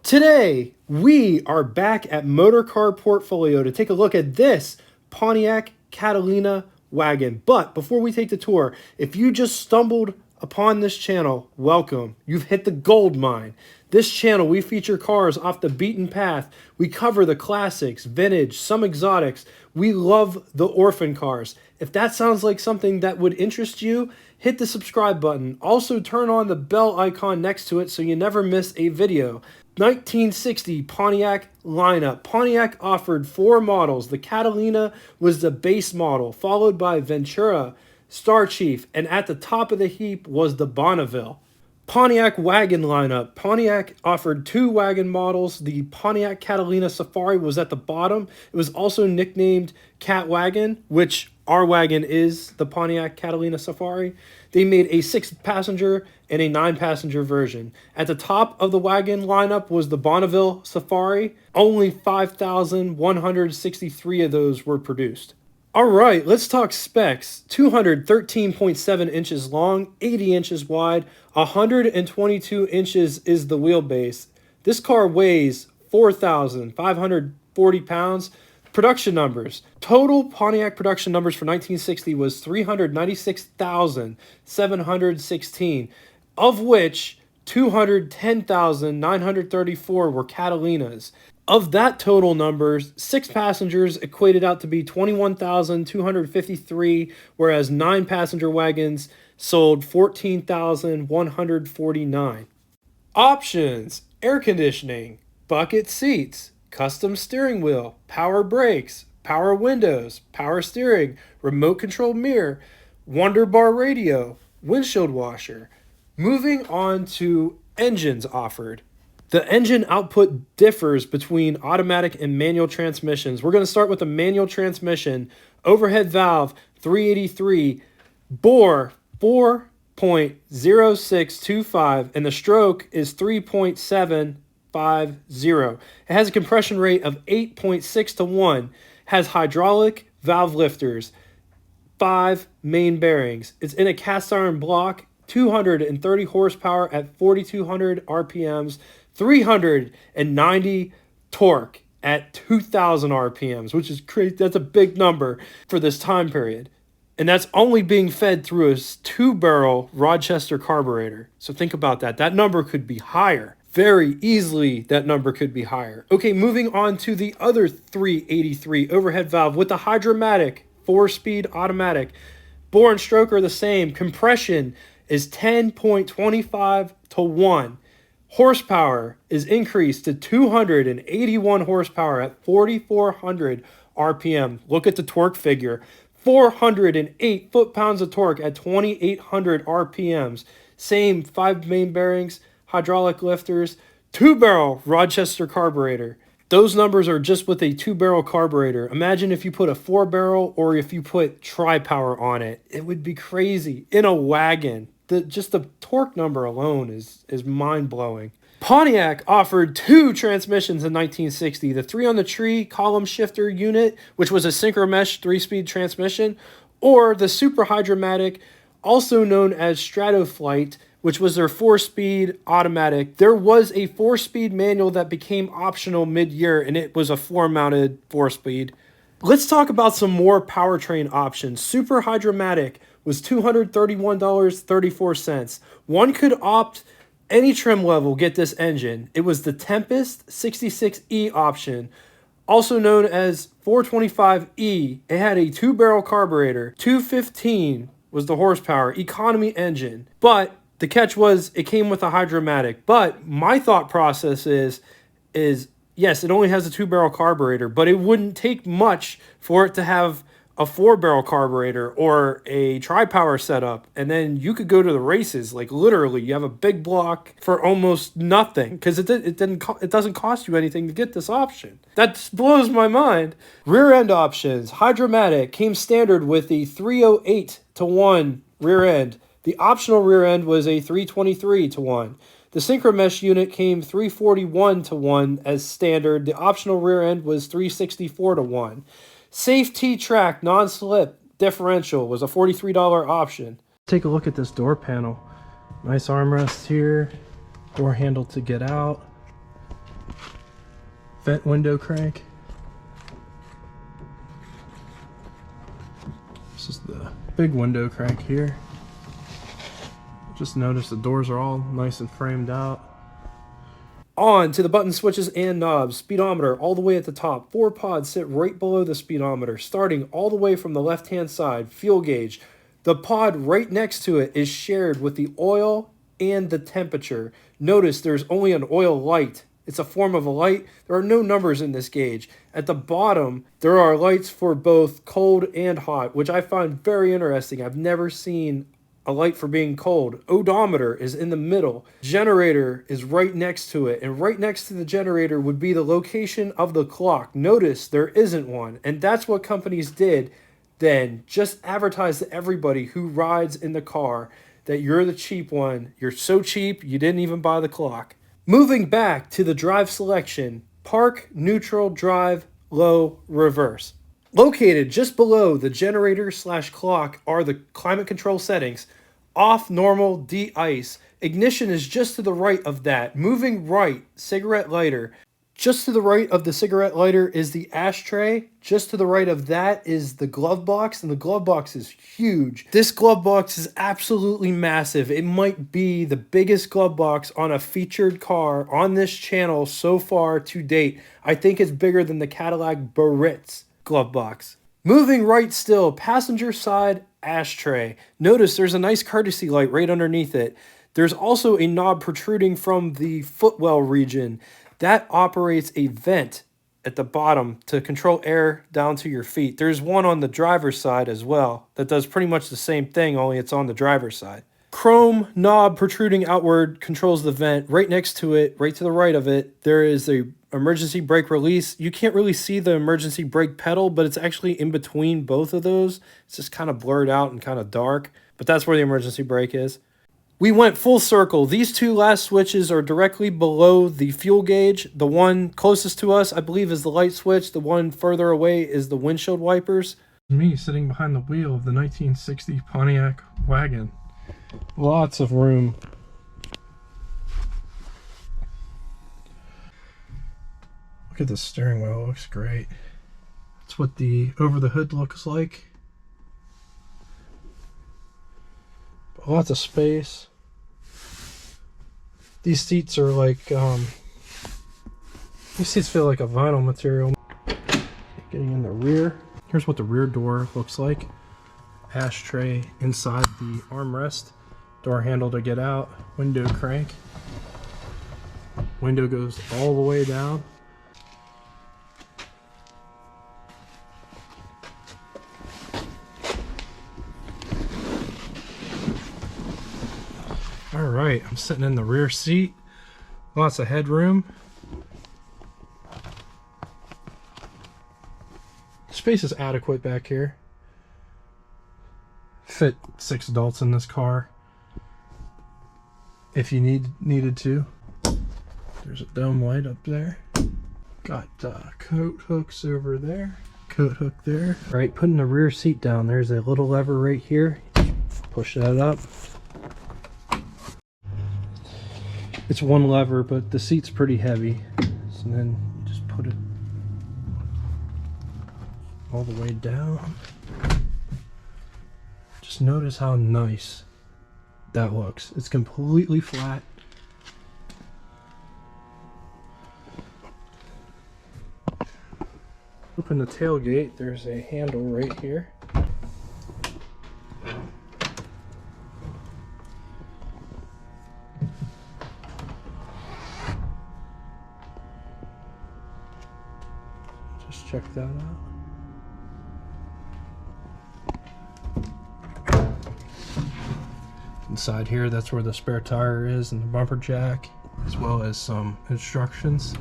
Today, we are back at Motorcar Portfolio to take a look at this Pontiac Catalina wagon. But before we take the tour, if you just stumbled upon this channel, welcome. You've hit the gold mine. This channel, we feature cars off the beaten path. We cover the classics, vintage, some exotics. We love the orphan cars. If that sounds like something that would interest you, hit the subscribe button. Also turn on the bell icon next to it so you never miss a video. 1960 Pontiac lineup. Pontiac offered 4 models. The Catalina was the base model, followed by Ventura, Star Chief, and at the top of the heap was the Bonneville. Pontiac wagon lineup. Pontiac offered 2 wagon models. The Pontiac Catalina Safari was at the bottom. It was also nicknamed Cat Wagon, which our wagon is the Pontiac Catalina Safari. They made a 6-passenger and a 9-passenger version. At the top of the wagon lineup was the Bonneville Safari. Only 5,163 of those were produced. All right, let's talk specs. 213.7 inches long, 80 inches wide, 122 inches is the wheelbase. This car weighs 4,540 pounds. Production numbers. Total Pontiac production numbers for 1960 was 396,716, of which 210,934 were Catalinas. Of that total numbers, 6 passengers equated out to be 21,253, whereas 9-passenger wagons sold 14,149. Options: air conditioning, bucket seats, custom steering wheel, power brakes, power windows, power steering, remote control mirror, Wonder Bar radio, windshield washer. Moving on to engines offered. The engine output differs between automatic and manual transmissions. We're going to start with the manual transmission. Overhead valve 383, bore 4.0625, and the stroke is 3.750. It has a compression rate of 8.6 to 1, has hydraulic valve lifters, 5 main bearings. It's in a cast iron block, 230 horsepower at 4,200 RPMs, 390 torque at 2,000 RPMs, which is crazy. That's a big number for this time period. And that's only being fed through a 2-barrel Rochester carburetor. So think about that. That number could be higher. Very easily, that number could be higher. Okay, moving on to the other 383 overhead valve with the Hydromatic 4-speed automatic. Bore and stroke are the same. Compression is 10.25 to 1. Horsepower is increased to 281 horsepower at 4,400 RPM. Look at the torque figure. 408 foot-pounds of torque at 2,800 RPMs. Same 5 main bearings, hydraulic lifters, 2-barrel Rochester carburetor. Those numbers are just with a 2-barrel carburetor. Imagine if you put a 4-barrel or if you put tri-power on it. It would be crazy. In a wagon. Just the torque number alone is mind-blowing. Pontiac offered 2 transmissions in 1960. The 3-on-the-tree column shifter unit, which was a synchromesh 3-speed transmission, or the Super Hydromatic, also known as Stratoflight, which was their 4-speed automatic. There was a 4-speed manual that became optional mid-year, and it was a floor-mounted 4-speed. Let's talk about some more powertrain options. Super Hydromatic was $231.34. One could opt any trim level, get this engine. It was the Tempest 66E option, also known as 425E. It had a 2-barrel carburetor. 215 was the horsepower, economy engine. But the catch was it came with a Hydromatic. But my thought process is yes, it only has a 2-barrel carburetor, but it wouldn't take much for it to have a 4-barrel carburetor or a tri-power setup, and then you could go to the races. Like literally, you have a big block for almost nothing because it doesn't cost you anything to get this option. That just blows my mind. Rear end options. Hydromatic came standard with the 308 to 1 rear end. The optional rear end was a 323 to 1. The synchromesh unit came 341 to 1 as standard. The optional rear end was 364 to 1. Safety track non-slip differential was a $43 option. Take a look at this door panel. Nice armrest here, door handle to get out. vent window crank. This is the big window crank here. Just notice the doors are all nice and framed out. On to the button switches and knobs. Speedometer all the way at the top. 4 pods sit right below the speedometer, starting all the way from the left-hand side. Fuel gauge. The pod right next to it is shared with the oil and the temperature. Notice there's only an oil light. It's a form of a light. There are no numbers in this gauge. At the bottom, there are lights for both cold and hot, which I find very interesting. I've never seen a light for being cold. Odometer is in the middle. Generator is right next to it. And right next to the generator would be the location of the clock. Notice there isn't one. And that's what companies did then. Just advertise to everybody who rides in the car that you're the cheap one. You're so cheap, you didn't even buy the clock. Moving back to the drive selection. Park, neutral, drive, low, reverse. Located just below the generator/clock are the climate control settings. Off, normal, de-ice. Ignition is just to the right of that. Moving right, cigarette lighter. Just to the right of the cigarette lighter is the ashtray. Just to the right of that is the glove box, and the glove box is huge. This glove box is absolutely massive. It might be the biggest glove box on a featured car on this channel so far to date. I think it's bigger than the Cadillac Barrett's glove box. Moving right still, passenger side ashtray. Notice there's a nice courtesy light right underneath it. There's also a knob protruding from the footwell region. That operates a vent at the bottom to control air down to your feet. There's one on the driver's side as well that does pretty much the same thing, only it's on the driver's side. Chrome knob protruding outward controls the vent. Right next to it, right to the right of it, there is a emergency brake release. You can't really see the emergency brake pedal, but it's actually in between both of those. It's just kind of blurred out and kind of dark, but that's where the emergency brake is. We went full circle. These two last switches are directly below the fuel gauge. The one closest to us, I believe, is the light switch. The one further away is the windshield wipers. Me sitting behind the wheel of the 1960 Pontiac wagon. Lots of room. Look at the steering wheel, it looks great. That's what the over the hood looks like. Lots of space. These seats are like, these seats feel like a vinyl material. Getting in the rear. Here's what the rear door looks like. Ashtray inside the armrest. Door handle to get out. Window crank. Window goes all the way down. Alright, I'm sitting in the rear seat. Lots of headroom. Space is adequate back here. Fit 6 adults in this car if you needed to. There's a dome light up there. Got coat hooks over there. Coat hook there. Right, putting the rear seat down. There's a little lever right here. Push that up. It's one lever, but the seat's pretty heavy. So then you just put it all the way down. Just notice how nice that looks. It's completely flat. Open the tailgate, there's a handle right here. Just check that out. Inside here, that's where the spare tire is and the bumper jack, as well as some instructions.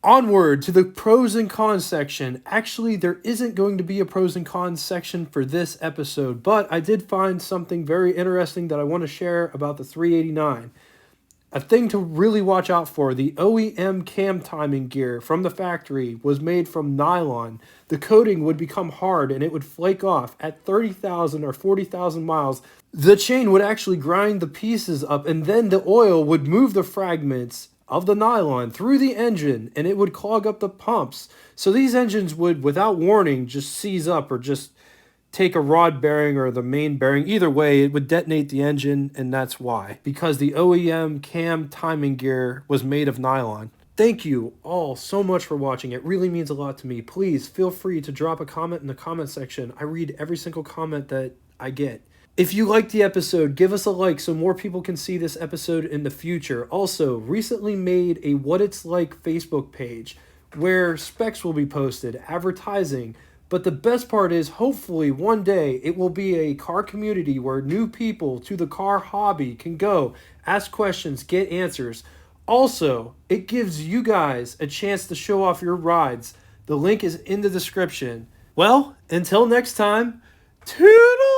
Onward to the pros and cons section. Actually, there isn't going to be a pros and cons section for this episode, but I did find something very interesting that I want to share about the 389. A thing to really watch out for, the OEM cam timing gear from the factory was made from nylon. The coating would become hard and it would flake off at 30,000 or 40,000 miles. The chain would actually grind the pieces up, and then the oil would move the fragments of the nylon through the engine and it would clog up the pumps. So these engines would, without warning, just seize up or just take a rod bearing or the main bearing. Either way, it would detonate the engine, and that's why. Because the OEM cam timing gear was made of nylon. Thank you all so much for watching. It really means a lot to me. Please feel free to drop a comment in the comment section. I read every single comment that I get. If you liked the episode, give us a like so more people can see this episode in the future. Also, recently made a What It's Like Facebook page where specs will be posted, advertising. But the best part is, hopefully one day it will be a car community where new people to the car hobby can go, ask questions, get answers. Also, it gives you guys a chance to show off your rides. The link is in the description. Well, until next time, toodle!